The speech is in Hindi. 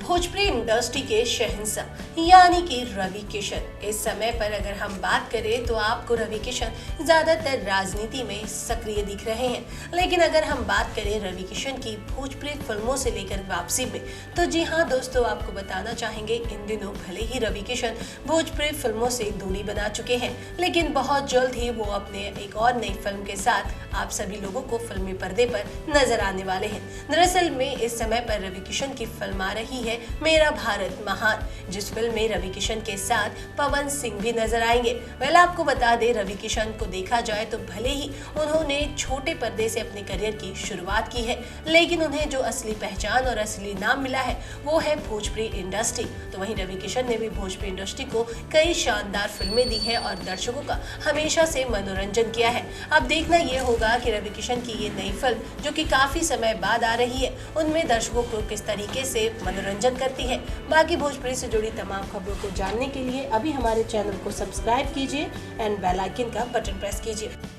भोजपुरी इंडस्ट्री के शहंशाह यानी कि रवि किशन। इस समय पर अगर हम बात करें तो आपको रवि किशन ज्यादातर राजनीति में सक्रिय दिख रहे हैं, लेकिन अगर हम बात करें रवि किशन की भोजपुरी फिल्मों से लेकर वापसी में, तो जी हाँ दोस्तों, आपको बताना चाहेंगे इन दिनों भले ही रवि किशन भोजपुरी फिल्मों से दूरी बना चुके हैं, लेकिन बहुत जल्द ही वो अपने एक और नई फिल्म के साथ आप सभी लोगों को फिल्मी पर्दे पर नजर आने वाले हैं। दरअसल में इस समय पर रवि किशन की फिल्म आ रही है मेरा भारत महान, जिस फिल्म में रवि किशन के साथ पवन सिंह भी नजर आएंगे। वेल आपको बता दें, रवि किशन को देखा जाए तो भले ही उन्होंने छोटे पर्दे से अपने करियर की शुरुआत की है, लेकिन उन्हें जो असली पहचान और असली नाम मिला है वो है भोजपुरी इंडस्ट्री। तो वहीं रवि किशन ने भी भोजपुरी इंडस्ट्री को कई शानदार फिल्में दी है और दर्शकों का हमेशा से मनोरंजन किया है। अब देखना ये होगा कि रवि किशन की ये नई फिल्म जो कि काफी समय बाद आ रही है, उनमें दर्शकों को किस तरीके से मनोरंजन करती है। बाकी भोजपुरी से जुड़ी तमाम खबरों को जानने के लिए अभी हमारे चैनल को सब्सक्राइब कीजिए एंड बेल आइकन का बटन प्रेस कीजिए।